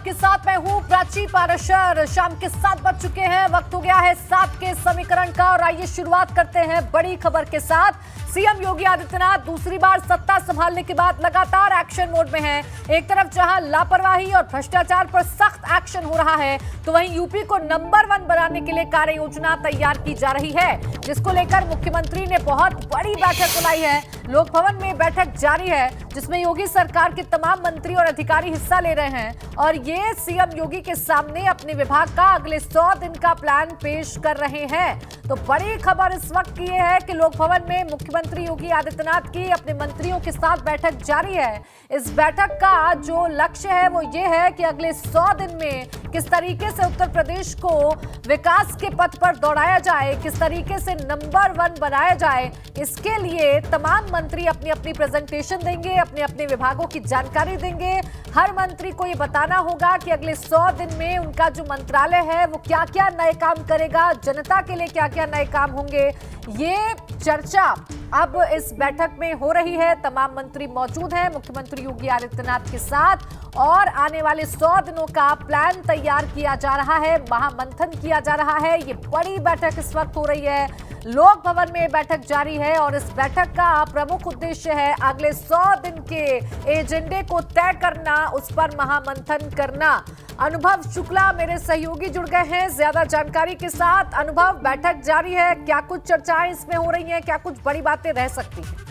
आपके साथ मैं हूं प्राची पाराशर। शाम के 7 बज चुके हैं, वक्त हो गया है 7 के समीकरण का और आइए शुरुआत करते हैं बड़ी खबर के साथ। सीएम योगी आदित्यनाथ दूसरी बार सत्ता संभालने के बाद लगातार एक्शन मोड में हैं। एक तरफ जहां लापरवाही और भ्रष्टाचार पर सख्त एक्शन हो रहा है, तो वहीं यूपी को नंबर 1 बनाने के लिए कार्य योजना तैयार की जा रही है, जिसको लेकर मुख्यमंत्री ने बहुत बड़ी बैठक बुलाई है। लोक भवन में बैठक जारी है, जिसमें योगी सरकार के तमाम मंत्री और अधिकारी हिस्सा ले रहे हैं और ये सीएम योगी के सामने अपने विभाग का अगले 100 दिन का प्लान पेश कर रहे हैं। तो बड़ी खबर इस वक्त की है कि लोक भवन में मुख्यमंत्री योगी आदित्यनाथ की अपने मंत्रियों के साथ बैठक जारी है। इस बैठक का जो लक्ष्य है वो ये है कि अगले 100 दिन में किस तरीके से उत्तर प्रदेश को विकास के पथ पर दौड़ाया जाए, किस तरीके से नंबर 1 बनाया जाए। इसके लिए तमाम मंत्री अपनी अपनी प्रेजेंटेशन देंगे, अपने अपने विभागों की जानकारी देंगे। हर मंत्री को ये बताना होगा कि अगले 100 दिन में उनका जो मंत्रालय है वो क्या क्या नए काम करेगा, जनता के लिए क्या क्या नए काम होंगे। ये चर्चा अब इस बैठक में हो रही है। तमाम मंत्री मौजूद हैं मुख्यमंत्री योगी आदित्यनाथ के साथ और आने वाले 100 दिनों का प्लान तैयार किया जा रहा है, महामंथन किया जा रहा है। ये बड़ी बैठक इस वक्त हो रही है, लोक भवन में बैठक जारी है और इस बैठक का प्रमुख उद्देश्य है अगले 100 दिन के एजेंडे को तय करना, उस पर महामंथन करना। अनुभव शुक्ला मेरे सहयोगी जुड़ गए हैं ज्यादा जानकारी के साथ। अनुभव, बैठक जारी है, क्या कुछ चर्चाएं इसमें हो रही हैं, क्या कुछ बड़ी बातें रह सकती हैं?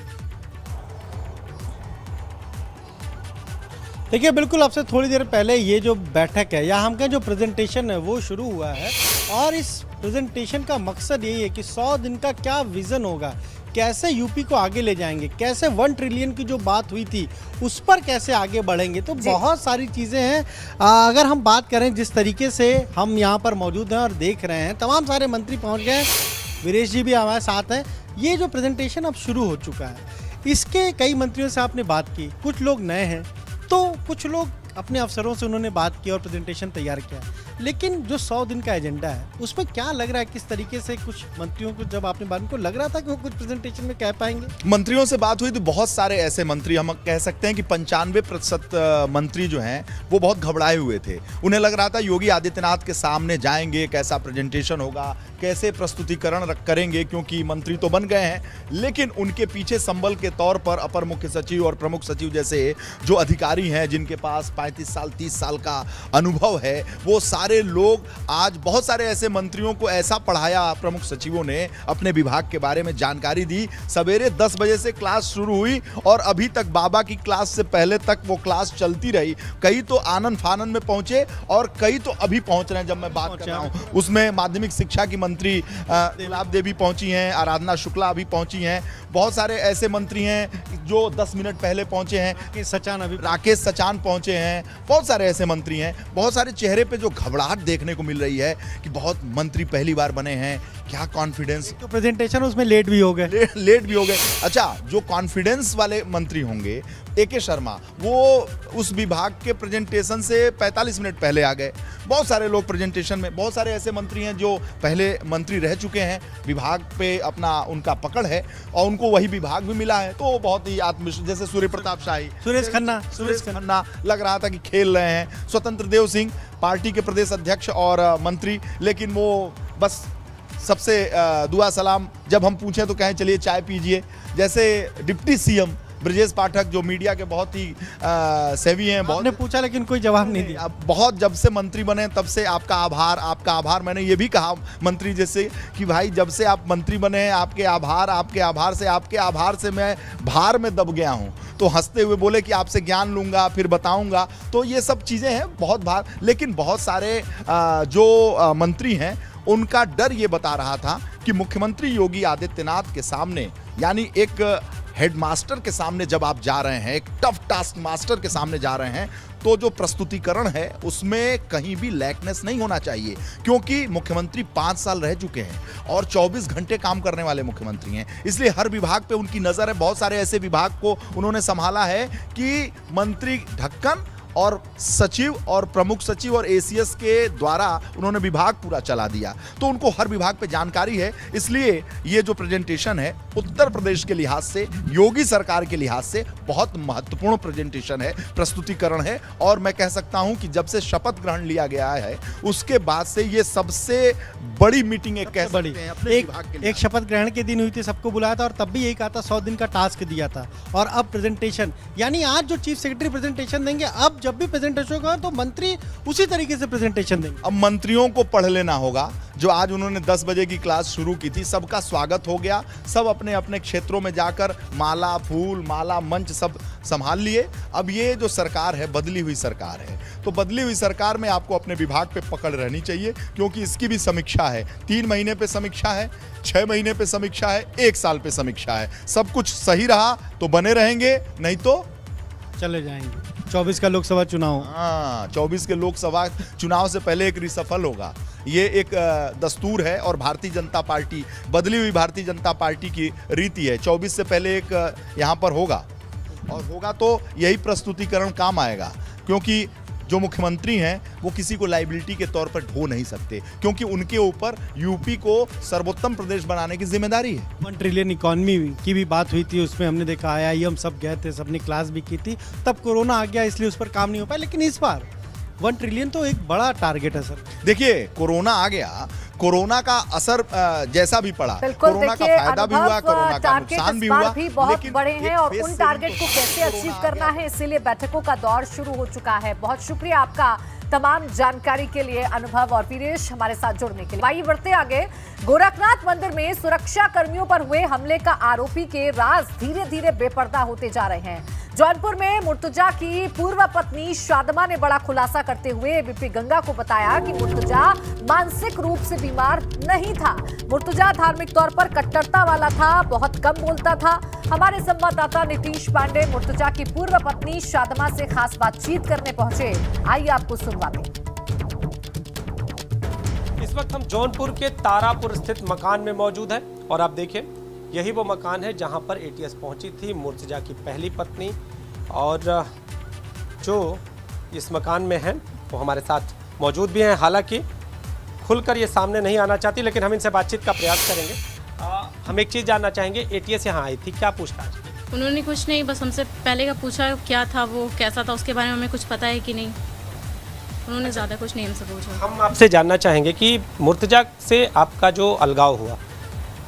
देखिए, बिल्कुल आपसे थोड़ी देर पहले ये जो बैठक है या हम कहें जो प्रेजेंटेशन है वो शुरू हुआ है और इस प्रेजेंटेशन का मकसद यही है कि 100 दिन का क्या विजन होगा, कैसे यूपी को आगे ले जाएंगे, कैसे 1 ट्रिलियन की जो बात हुई थी उस पर कैसे आगे बढ़ेंगे। तो बहुत सारी चीज़ें हैं। अगर हम बात करें जिस तरीके से हम यहाँ पर मौजूद हैं और देख रहे हैं, तमाम सारे मंत्री पहुँच गए, वीरेश जी भी हमारे साथ हैं। ये जो प्रेजेंटेशन अब शुरू हो चुका है, इसके कई मंत्रियों से आपने बात की, कुछ लोग नए हैं तो कुछ लोग अपने अफसरों से उन्होंने बात की और प्रेजेंटेशन तैयार किया। लेकिन जो 100 दिन का एजेंडा है उसमें क्या लग रहा है, किस तरीके से कुछ मंत्रियों को जब आपने बात को लग रहा था कि वो कुछ प्रेजेंटेशन में कह पाएंगे? मंत्रियों से बात हुई तो बहुत सारे ऐसे मंत्री, हम कह सकते हैं कि 95% मंत्री जो हैं वो बहुत घबराए हुए थे। उन्हें लग रहा था योगी आदित्यनाथ के सामने जाएंगे, कैसा प्रेजेंटेशन होगा, कैसे प्रस्तुतिकरण करेंगे, क्योंकि मंत्री तो बन गए हैं। लेकिन उनके पीछे संबल के तौर पर अपर मुख्य सचिव और प्रमुख सचिव जैसे जो अधिकारी हैं जिनके पास 35 साल 30 साल का अनुभव है, वो सारे लोग आज बहुत सारे ऐसे मंत्रियों को ऐसा पढ़ाया, प्रमुख सचिवों ने अपने विभाग के बारे में जानकारी दी। सवेरे 10 बजे से क्लास शुरू हुई और अभी तक बाबा की क्लास से पहले तक वो क्लास चलती रही। कई तो आनंद फानंद में पहुंचे और कई तो अभी पहुंच रहे हैं जब मैं बात कर रहा हूं। उसमें माध्यमिक शिक्षा की मंत्री गुलाब देवी पहुंची हैं, आराधना शुक्ला अभी पहुंची हैं। बहुत सारे ऐसे मंत्री हैं जो 10 मिनट पहले पहुंचे हैं, राकेश सचान पहुंचे हैं। बहुत सारे ऐसे मंत्री हैं, बहुत सारे चेहरे पे जो घबराहट देखने को मिल रही है कि बहुत मंत्री पहली बार बने हैं, क्या कॉन्फिडेंस। तो प्रेजेंटेशन उसमें लेट भी हो गए, लेट भी हो गए। अच्छा, जो कॉन्फिडेंस वाले मंत्री होंगे, ए.के. शर्मा, वो उस विभाग के प्रेजेंटेशन से 45 मिनट पहले आ गए। बहुत सारे लोग प्रेजेंटेशन में, बहुत सारे ऐसे मंत्री हैं जो पहले मंत्री रह चुके हैं, विभाग पे अपना उनका पकड़ है और उनको वही विभाग भी मिला है, तो बहुत ही आत्मविश्वास, जैसे सूर्य प्रताप शाही, सुरेश खन्ना लग रहा था कि खेल रहे हैं। स्वतंत्र देव सिंह पार्टी के प्रदेश अध्यक्ष और मंत्री, लेकिन वो बस सबसे दुआ सलाम, जब हम पूछें तो कहें चलिए चाय पीजिए। जैसे डिप्टी सीएम ब्रजेश पाठक जो मीडिया के बहुत ही सेवी हैं, बहुत ने पूछा लेकिन कोई जवाब नहीं दिया। बहुत जब से मंत्री बने तब से आपका आभार। मैंने ये भी कहा मंत्री जैसे कि भाई जब से आप मंत्री बने हैं आपके आभार से मैं भार में दब गया हूँ। तो हंसते हुए बोले कि आपसे ज्ञान लूंगा फिर बताऊंगा। तो ये सब चीज़ें हैं, बहुत भार। लेकिन बहुत सारे जो मंत्री हैं उनका डर ये बता रहा था कि मुख्यमंत्री योगी आदित्यनाथ के सामने, यानी एक हेडमास्टर के सामने जब आप जा रहे हैं, एक टफ टास्क मास्टर के सामने जा रहे हैं, तो जो प्रस्तुतिकरण है उसमें कहीं भी लैकनेस नहीं होना चाहिए, क्योंकि मुख्यमंत्री 5 साल रह चुके हैं और 24 घंटे काम करने वाले मुख्यमंत्री हैं। इसलिए हर विभाग पे उनकी नज़र है। बहुत सारे ऐसे विभाग को उन्होंने संभाला है कि मंत्री ढक्कन और सचिव और प्रमुख सचिव और एसीएस के द्वारा उन्होंने विभाग पूरा चला दिया, तो उनको हर विभाग पे जानकारी है। इसलिए ये जो प्रेजेंटेशन है उत्तर प्रदेश के लिहाज से, योगी सरकार के लिहाज से बहुत महत्वपूर्ण प्रेजेंटेशन है, प्रस्तुतिकरण है। और मैं कह सकता हूं कि जब से शपथ ग्रहण लिया गया है उसके बाद से ये सबसे बड़ी मीटिंग एक कह सकते हैं अपने विभाग के लिए। एक शपथ ग्रहण के दिन हुई थी, सबको बुलाया था और तब भी यही कहा था 100 दिन का टास्क दिया था। और अब प्रेजेंटेशन, यानी आज जो चीफ सेक्रेटरी प्रेजेंटेशन देंगे, अब जब भी प्रेजेंटेशन होगा तो मंत्री उसी तरीके से प्रेजेंटेशन देंगे। अब मंत्रियों को पढ़ लेना होगा। जो आज उन्होंने 10 बजे की क्लास शुरू की थी, सबका स्वागत हो गया, सब अपने अपने क्षेत्रों में जाकर माला, फूल माला, मंच सब संभाल लिए। अब ये जो सरकार है बदली हुई सरकार है, तो बदली हुई सरकार में आपको अपने विभाग पे पकड़ रहनी चाहिए, क्योंकि इसकी भी समीक्षा है। 3 महीने पे समीक्षा है, 6 महीने पे समीक्षा है, 1 साल पे समीक्षा है। सब कुछ सही रहा तो बने रहेंगे, नहीं तो चले जाएंगे। 24 का लोकसभा चुनाव, हाँ, 24 के लोकसभा चुनाव से पहले एक रिसफल होगा। ये एक दस्तूर है और भारतीय जनता पार्टी, बदली हुई भारतीय जनता पार्टी की रीति है। 24 से पहले एक यहाँ पर होगा, और होगा तो यही प्रस्तुतिकरण काम आएगा, क्योंकि जो मुख्यमंत्री हैं वो किसी को लाइबिलिटी के तौर पर ढो नहीं सकते, क्योंकि उनके ऊपर यूपी को सर्वोत्तम प्रदेश बनाने की जिम्मेदारी है। 1 ट्रिलियन इकॉनमी की भी बात हुई थी, उसमें हमने देखा IIM सब गए थे, सबने क्लास भी की थी, तब कोरोना आ गया इसलिए उस पर काम नहीं हो पाया। लेकिन इस बार 1 ट्रिलियन तो एक बड़ा टारगेट है सर। देखिए, कोरोना आ गया, कोरोना का असर जैसा भी पड़ा, कोरोना का फायदा भी हुआ, कोरोना का नुकसान भी हुआ, भी बहुत बड़े हैं और उन टारगेट को कैसे अचीव करना है, इसीलिए बैठकों का दौर शुरू हो चुका है। बहुत शुक्रिया आपका तमाम जानकारी के लिए अनुभव और वीरेश, हमारे साथ जुड़ने के लिए। आइए बढ़ते आगे। गोरखनाथ मंदिर में सुरक्षा कर्मियों पर हुए हमले का आरोपी के राज धीरे धीरे बेपर्दा होते जा रहे हैं। जौनपुर में मुर्तजा की पूर्व पत्नी शादमा ने बड़ा खुलासा करते हुए एबीपी गंगा को बताया कि मुर्तजा मानसिक रूप से बीमार नहीं था। मुर्तजा धार्मिक तौर पर कट्टरता वाला था, बहुत कम बोलता था। हमारे संवाददाता नीतीश पांडे मुर्तजा की पूर्व पत्नी शादमा से खास बातचीत करने पहुंचे। आइए आपको सुनवाते हैं। इस वक्त हम जौनपुर के तारापुर स्थित मकान में मौजूद हैं और आप देखिए, यही वो मकान है जहां पर एटीएस पहुंची थी मुर्तजा की पहली पत्नी, और जो इस मकान में हैं वो हमारे साथ मौजूद भी हैं। हालांकि खुलकर ये सामने नहीं आना चाहती, लेकिन हम इनसे बातचीत का प्रयास करेंगे। हम एक चीज़ जानना चाहेंगे, एटीएस यहाँ आई थी, क्या पूछताछ की? उन्होंने कुछ नहीं, बस हमसे पहले का पूछा क्या था, वो कैसा था, उसके बारे में हमें कुछ पता है कि नहीं। उन्होंने ज़्यादा कुछ नहीं हमसे पूछा। हम आपसे जानना चाहेंगे कि मुर्तजा से आपका जो अलगाव हुआ,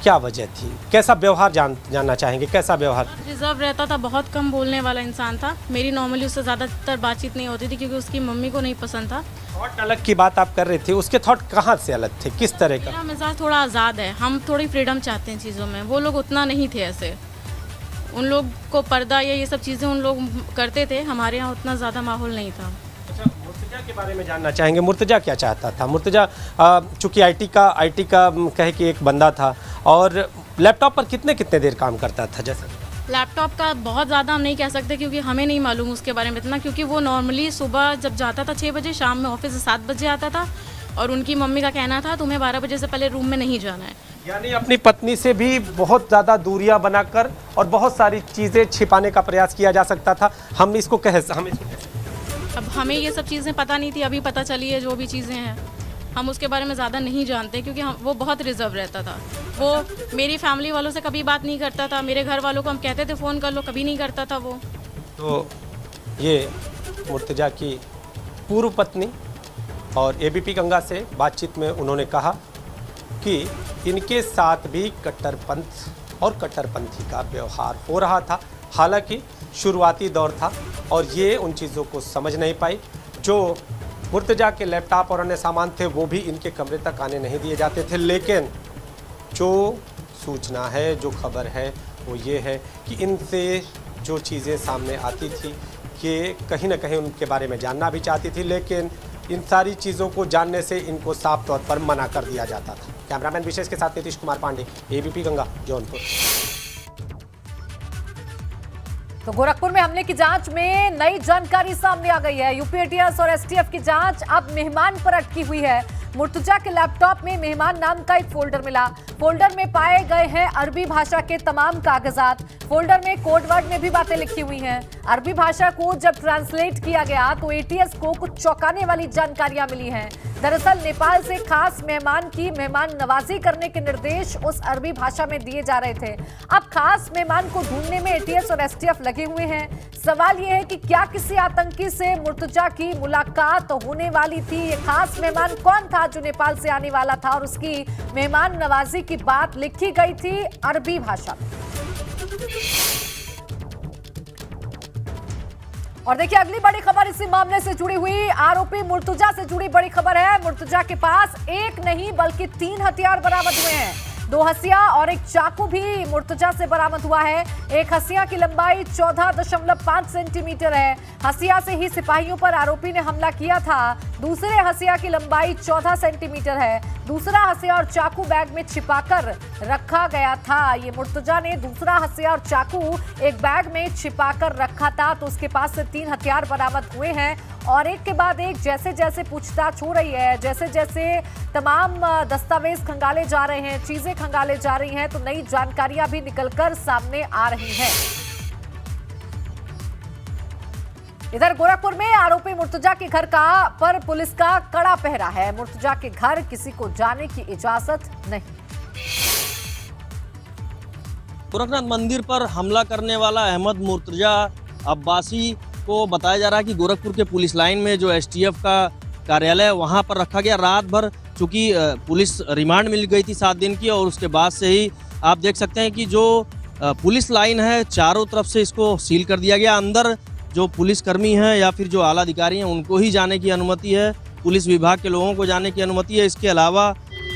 क्या वजह थी, कैसा व्यवहार जानना चाहेंगे, कैसा व्यवहार? रिजर्व रहता था, बहुत कम बोलने वाला इंसान था। मेरी नॉर्मली उससे ज़्यादातर बातचीत नहीं होती थी, क्योंकि उसकी मम्मी को नहीं पसंद था। थॉट अलग की बात आप कर रहे थे, उसके थॉट कहाँ से अलग थे, किस तरह का? मेरा मिजाज थोड़ा आज़ाद है, हम थोड़ी फ्रीडम चाहते हैं चीज़ों में, वो लोग उतना नहीं थे ऐसे। उन लोग को पर्दा या ये सब चीज़ें उन लोग करते थे, हमारे यहाँ उतना ज़्यादा माहौल नहीं था। अच्छा, मुर्तजा के बारे में जानना चाहेंगे, मुर्तजा क्या चाहता था? मुर्तजा चूँकि आईटी का कहे कि एक बंदा था, और लैपटॉप पर कितने देर काम करता था? जैसे लैपटॉप का बहुत ज़्यादा हम नहीं कह सकते, क्योंकि हमें नहीं मालूम उसके बारे में इतना, क्योंकि वो नॉर्मली सुबह जब जाता था 6 बजे, शाम में ऑफिस से 7 बजे आता था, और उनकी मम्मी का कहना था तुम्हें 12 बजे से पहले रूम में नहीं जाना है। यानी अपनी पत्नी से भी बहुत ज़्यादा दूरियां बनाकर और बहुत सारी चीज़ें छिपाने का प्रयास किया जा सकता था। हम इसको अब हमें ये सब चीज़ें पता नहीं थी, अभी पता चली है जो भी चीज़ें हैं। हम उसके बारे में ज़्यादा नहीं जानते, क्योंकि वो बहुत रिजर्व रहता था। वो मेरी फैमिली वालों से कभी बात नहीं करता था, मेरे घर वालों को हम कहते थे फ़ोन कर लो, कभी नहीं करता था वो। तो ये मुर्तजा की पूर्व पत्नी, और एबीपी गंगा से बातचीत में उन्होंने कहा कि इनके साथ भी कट्टरपंथ और कट्टरपंथी का व्यवहार हो रहा था। हालांकि शुरुआती दौर था और ये उन चीज़ों को समझ नहीं पाई। जो मुर्तजा के लैपटॉप और अन्य सामान थे वो भी इनके कमरे तक आने नहीं दिए जाते थे। लेकिन जो सूचना है, जो खबर है, वो ये है कि इनसे जो चीज़ें सामने आती थी कि कहीं ना कहीं उनके बारे में जानना भी चाहती थी, लेकिन इन सारी चीज़ों को जानने से इनको साफ तौर पर मना कर दिया जाता था। कैमरामैन विशेष के साथ नीतीश कुमार पांडे, एबीपी गंगा, जौनपुर। तो गोरखपुर में हमले की जांच में नई जानकारी सामने आ गई है। यूपी एटीएस और एसटीएफ की जांच अब मेहमान पर अटकी हुई है। मुर्तजा के लैपटॉप में मेहमान नाम का एक फोल्डर मिला। फोल्डर में पाए गए हैं अरबी भाषा के तमाम कागजात। फोल्डर में कोड वर्ड में भी बातें लिखी हुई हैं। अरबी भाषा को जब ट्रांसलेट किया गया तो एटीएस को कुछ चौंकाने वाली जानकारियां मिली हैं। दरअसल नेपाल से खास मेहमान की मेहमान नवाजी करने के निर्देश उस अरबी भाषा में दिए जा रहे थे। अब खास मेहमान को ढूंढने में एटीएस और एसटीएफ लगे हुए हैं। सवाल यह है कि क्या किसी आतंकी से मुर्तजा की मुलाकात होने वाली थी? ये खास मेहमान कौन था जो नेपाल से आने वाला था और उसकी मेहमान नवाजी की बात लिखी गई थी अरबी भाषा में। और देखिए अगली बड़ी खबर इसी मामले से जुड़ी हुई, आरोपी मुर्तजा से जुड़ी बड़ी खबर है। मुर्तजा के पास एक नहीं बल्कि 3 हथियार बरामद हुए हैं। 2 हसिया और एक चाकू भी मुर्तजा से बरामद हुआ है। एक हसिया की लंबाई 14.5 सेंटीमीटर है। हसिया से ही सिपाहियों पर आरोपी ने हमला किया था। दूसरे हसिया की लंबाई 14 सेंटीमीटर है। दूसरा हसिया और चाकू बैग में छिपाकर रखा गया था। ये मुर्तजा ने दूसरा हसिया और चाकू एक बैग में छिपाकर रखा था, तो उसके पास से 3 हथियार बरामद हुए हैं। और एक के बाद एक जैसे जैसे पूछताछ हो रही है, जैसे जैसे तमाम दस्तावेज खंगाले जा रहे हैं, चीजें खंगाले जा रही हैं, तो नई जानकारियां भी निकलकर सामने आ रही हैं। इधर गोरखपुर में आरोपी मुर्तजा के घर पर पुलिस का कड़ा पहरा है। मुर्तजा के घर किसी को जाने की इजाजत नहीं। गोरखनाथ मंदिर पर हमला करने वाला अहमद मुर्तजा अब्बासी को बताया जा रहा है कि गोरखपुर के पुलिस लाइन में जो एसटीएफ का कार्यालय है वहां पर रखा गया। रात भर चूंकि पुलिस रिमांड मिल गई थी 7 दिन की, और उसके बाद से ही आप देख सकते हैं कि जो पुलिस लाइन है चारों तरफ से इसको सील कर दिया गया। अंदर जो पुलिसकर्मी हैं या फिर जो आला अधिकारी हैं उनको ही जाने की अनुमति है, पुलिस विभाग के लोगों को जाने की अनुमति है। इसके अलावा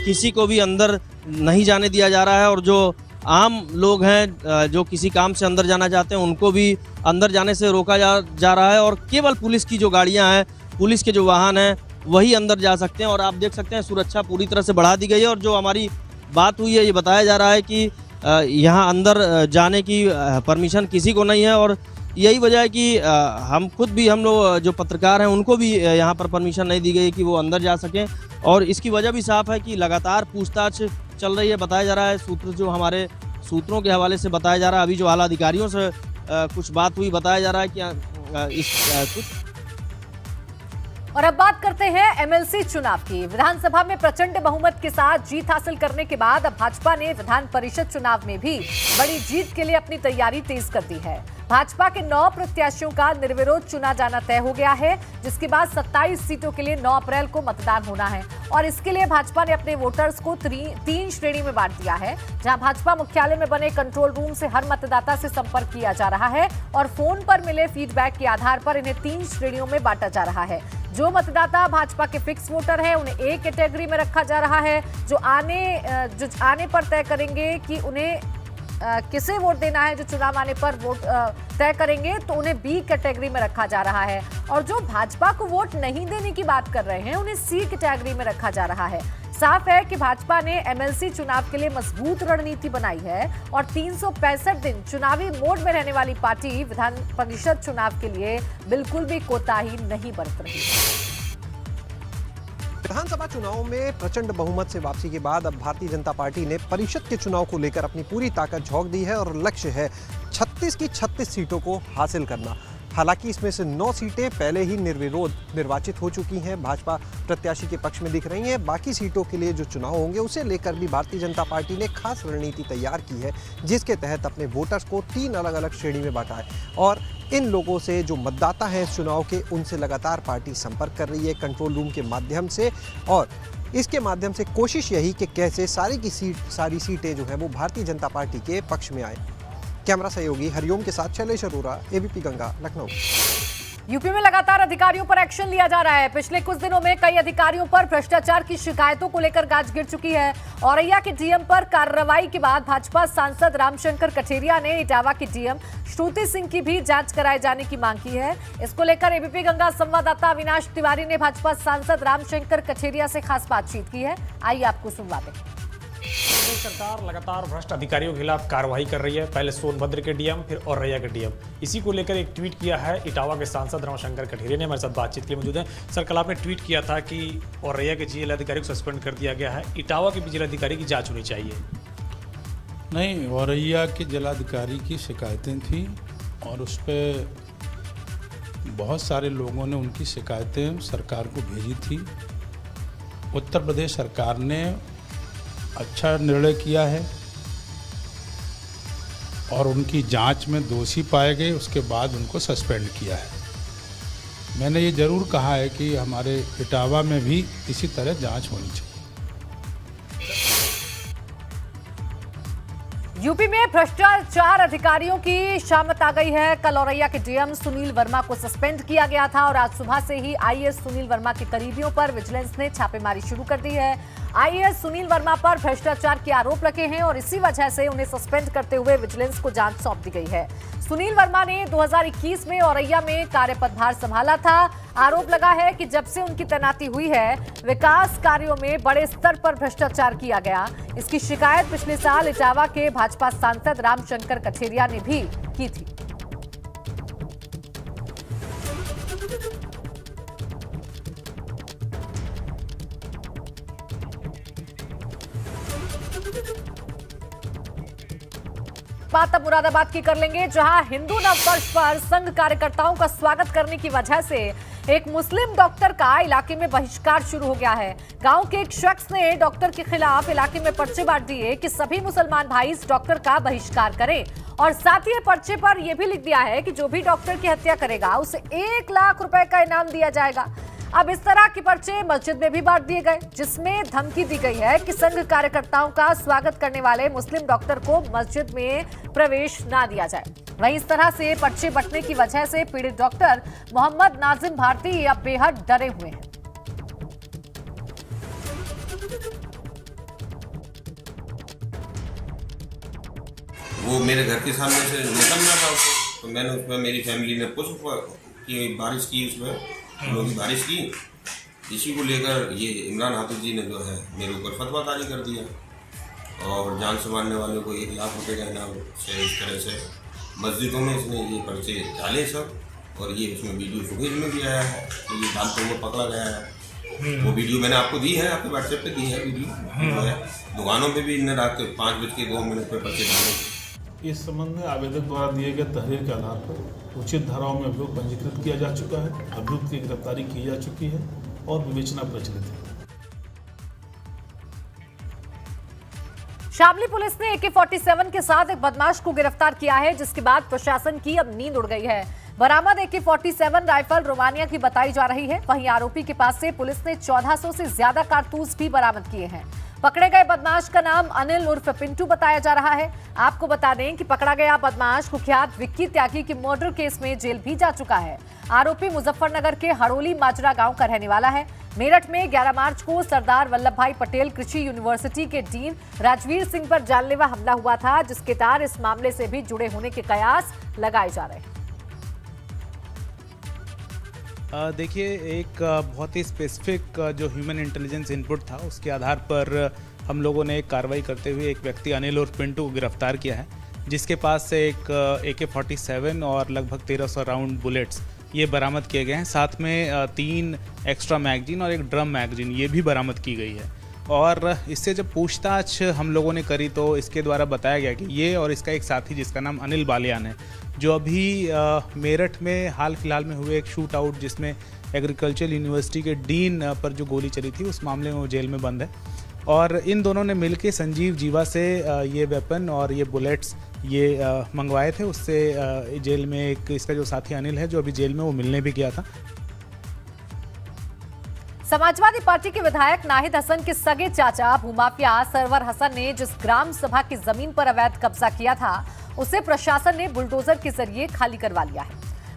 किसी को भी अंदर नहीं जाने दिया जा रहा है। और जो आम लोग हैं जो किसी काम से अंदर जाना चाहते हैं उनको भी अंदर जाने से रोका जा रहा है। और केवल पुलिस की जो गाड़ियां हैं, पुलिस के जो वाहन हैं वही अंदर जा सकते हैं। और आप देख सकते हैं सुरक्षा पूरी तरह से बढ़ा दी गई है। और जो हमारी बात हुई है ये बताया जा रहा है कि यहाँ अंदर जाने की परमिशन किसी को नहीं है। और यही वजह है कि हम खुद भी, हम लोग जो पत्रकार हैं उनको भी यहाँ पर परमिशन नहीं दी गई कि वो अंदर जा सकें। और इसकी वजह भी साफ है कि लगातार पूछताछ चल रही है। बताया जा रहा है, सूत्र जो हमारे सूत्रों के हवाले से बताया जा रहा है, अभी जो आला अधिकारियों से कुछ बात हुई, बताया जा रहा है कि कुछ। और अब बात करते हैं एमएलसी चुनाव की। विधानसभा में प्रचंड बहुमत के साथ जीत हासिल करने के बाद अब भाजपा ने विधान परिषद चुनाव में भी बड़ी जीत के लिए अपनी तैयारी तेज कर दी है। भाजपा के 9 प्रत्याशियों का निर्विरोध चुना जाना तय हो गया है, जिसके बाद 27 सीटों के लिए 9 अप्रैल को मतदान होना है। और इसके लिए भाजपा ने अपने वोटर्स को 3 श्रेणी में बांट दिया है, जहां भाजपा मुख्यालय में बने कंट्रोल रूम से हर मतदाता से संपर्क किया जा रहा है और फोन पर मिले फीडबैक के आधार पर इन्हें 3 श्रेणियों में बांटा जा रहा है। जो मतदाता भाजपा के फिक्स वोटर हैं उन्हें A कैटेगरी में रखा जा रहा है। जो आने पर तय करेंगे कि उन्हें किसे वोट देना है, जो चुनाव आने पर वोट तय करेंगे तो उन्हें B कैटेगरी में रखा जा रहा है। और जो भाजपा को वोट नहीं देने की बात कर रहे हैं उन्हें C कैटेगरी में रखा जा रहा है। साफ है कि भाजपा ने एमएलसी चुनाव के लिए मजबूत रणनीति बनाई है और 365 दिन चुनावी मोड में रहने वाली पार्टी विधान परिषद चुनाव के लिए बिल्कुल भी कोताही नहीं बरत रही। विधानसभा चुनाव में प्रचंड बहुमत से वापसी के बाद अब भारतीय जनता पार्टी ने परिषद के चुनाव को लेकर अपनी पूरी ताकत झोंक दी है और लक्ष्य है 36 की 36 सीटों को हासिल करना। हालांकि इसमें से 9 सीटें पहले ही निर्विरोध निर्वाचित हो चुकी हैं, भाजपा प्रत्याशी के पक्ष में दिख रही हैं। बाकी सीटों के लिए जो चुनाव होंगे उसे लेकर भी भारतीय जनता पार्टी ने खास रणनीति तैयार की है, जिसके तहत अपने वोटर्स को 3 अलग अलग श्रेणी में बांटा है। और इन लोगों से जो मतदाता हैं इस चुनाव के, उनसे लगातार पार्टी संपर्क कर रही है कंट्रोल रूम के माध्यम से। और इसके माध्यम से कोशिश यही कि कैसे सारी सीटें जो है वो भारतीय जनता पार्टी के पक्ष में आए। कैमरा सहयोगी हरिओम के साथ शैलेश अरोरा, एबीपी गंगा, लखनऊ। यूपी में लगातार अधिकारियों पर एक्शन लिया जा रहा है। पिछले कुछ दिनों में कई अधिकारियों पर भ्रष्टाचार की शिकायतों को लेकर गाज गिर चुकी है। औरैया के डीएम पर कार्रवाई के बाद भाजपा सांसद रामशंकर कठेरिया ने इटावा की डीएम श्रुति सिंह की भी जांच कराए जाने की मांग की है। इसको लेकर एबीपी गंगा संवाददाता अविनाश तिवारी ने भाजपा सांसद रामशंकर कठेरिया से खास बातचीत की है। आइए आपको सुनवाते हैं। प्रदेश सरकार लगातार भ्रष्ट अधिकारियों के खिलाफ कार्रवाई कर रही है। पहले सोनभद्र के डीएम, फिर औरैया के डीएम। इसी को लेकर एक ट्वीट किया है इटावा के सांसद रमाशंकर कठेरिया ने। हमारे साथ बातचीत के लिए मौजूद हैं। सर, कल आपने ट्वीट किया था कि औरैया के जीएल अधिकारी को सस्पेंड कर दिया गया है, इटावा के भी जिलाधिकारी की जाँच होनी चाहिए। नहीं, औरैया के जिलाधिकारी की शिकायतें थी और उस पर बहुत सारे लोगों ने उनकी शिकायतें सरकार को भेजी थी। उत्तर प्रदेश सरकार ने अच्छा निर्णय किया है और उनकी जांच में दोषी पाए गए, उसके बाद उनको सस्पेंड किया है। मैंने ये ज़रूर कहा है कि हमारे इटावा में भी इसी तरह जांच होनी चाहिए। यूपी में भ्रष्टाचार अधिकारियों की शामत आ गई है। कल औरैया के डीएम सुनील वर्मा को सस्पेंड किया गया था और आज सुबह से ही आईएएस सुनील वर्मा के करीबियों पर विजिलेंस ने छापेमारी शुरू कर दी है। आईएएस सुनील वर्मा पर भ्रष्टाचार के आरोप लगे हैं और इसी वजह से उन्हें सस्पेंड करते हुए विजिलेंस को जांच सौंप दी गई है। सुनील वर्मा ने 2021 में औरैया में कार्यपदभार संभाला था। आरोप लगा है कि जब से उनकी तैनाती हुई है, विकास कार्यों में बड़े स्तर पर भ्रष्टाचार किया गया। इसकी शिकायत पिछले साल इटावा के भाजपा सांसद रामशंकर कठेरिया ने भी की थी। बात अब मुरादाबाद की कर लेंगे, जहां हिंदू नववर्ष पर संघ कार्यकर्ताओं का स्वागत करने की वजह से एक मुस्लिम डॉक्टर का इलाके में बहिष्कार शुरू हो गया है। गांव के एक शख्स ने डॉक्टर के खिलाफ इलाके में पर्चे बांट दिए कि सभी मुसलमान भाई इस डॉक्टर का बहिष्कार करें और साथ ही पर्चे पर यह भी लिख दिया है कि जो भी डॉक्टर की हत्या करेगा उसे 1 लाख रुपए का इनाम दिया जाएगा। अब इस तरह के पर्चे मस्जिद में भी बांट दिए गए, जिसमें धमकी दी गई है कि संघ कार्यकर्ताओं का स्वागत करने वाले मुस्लिम डॉक्टर को मस्जिद में प्रवेश ना दिया जाए। वहीं इस तरह से पर्चे बंटने की वजह से पीड़ित डॉक्टर मोहम्मद नाजिम भारती अब बेहद डरे हुए हैं। वो मेरे घर के सामने से निकलना था उसको, तो मैंने उसमें मेरी फैमिली ने पुष्प की बारिश की, उसमें लोगों की बारिश की। इसी को लेकर ये इमरान हाफिज जी ने जो है मेरे ऊपर फतवा जारी कर दिया और जान से मारने वालों को 1 लाख रुपए का इनाम से इस तरह से मस्जिदों में इसने ये पर्चे डाले सब। और ये उसमें वीडियो फुटेज में भी आया है, तो ये डालते हुए पकड़ा गया है। वो वीडियो मैंने आपको दी है, आपके व्हाट्सएप पे दी है वीडियो जो है। दुकानों पे भी इन्हें रात के 5:02 पे पर्चे डाले। इस संबंध में आवेदक द्वारा दिए गए तहरीर के आधार पर उचित धाराओं में अभियोग पंजीकृत किया जा चुका है। अभियुक्त की गिरफ्तारी की जा चुकी है और विवेचना प्रचलित है। शामली पुलिस ने AK-47 के साथ एक बदमाश को गिरफ्तार किया है, जिसके बाद प्रशासन की अब नींद उड़ गई है। बरामद AK-47 राइफल रोमानिया की बताई जा रही है। वहीं आरोपी के पास से पुलिस ने 1400 से ज्यादा कारतूस भी बरामद किए हैं। पकड़े गए बदमाश का नाम अनिल उर्फ पिंटू बताया जा रहा है। आपको बता दें कि पकड़ा गया बदमाश कुख्यात विक्की त्यागी के मर्डर केस में जेल भी जा चुका है। आरोपी मुजफ्फरनगर के हड़ोली माजरा गांव का रहने वाला है। मेरठ में 11 मार्च को सरदार वल्लभ भाई पटेल कृषि यूनिवर्सिटी के डीन राजवीर सिंह पर जानलेवा हमला हुआ था, जिसके तार इस मामले से भी जुड़े होने के कयास लगाए जा रहे हैं। देखिए, एक बहुत ही स्पेसिफिक जो ह्यूमन इंटेलिजेंस इनपुट था, उसके आधार पर हम लोगों ने एक कार्रवाई करते हुए एक व्यक्ति अनिल और पिंटू को गिरफ्तार किया है, जिसके पास से एक AK-47 और लगभग 1300 राउंड बुलेट्स ये बरामद किए गए हैं। साथ में 3 एक्स्ट्रा मैगजीन और एक ड्रम मैगजीन ये भी बरामद की गई है। और इससे जब पूछताछ हम लोगों ने करी तो इसके द्वारा बताया गया कि ये और इसका एक साथी जिसका नाम अनिल बालियान है, जो अभी मेरठ में हाल फिलहाल में हुए एक शूट आउट जिसमें एग्रीकल्चर यूनिवर्सिटी के डीन पर जो गोली चली थी, उस मामले में वो जेल में बंद है। और इन दोनों ने मिलके संजीव जीवा से ये वेपन और ये बुलेट्स ये मंगवाए थे। उससे जेल में एक इसका जो साथी अनिल है, जो अभी जेल में, वो मिलने भी गया था। समाजवादी पार्टी के विधायक नाहिद हसन के सगे चाचा भूमाफिया सरवर हसन ने जिस ग्राम सभा की जमीन पर अवैध कब्जा किया था, उसे प्रशासन ने बुलडोजर के जरिए खाली करवा लिया है।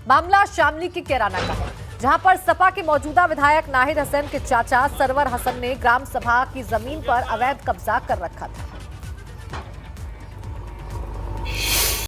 मामला शामली के कैराना का है, जहां पर सपा के मौजूदा विधायक नाहिद हसन के चाचा सरवर हसन ने ग्राम सभा की जमीन पर अवैध कब्जा कर रखा था।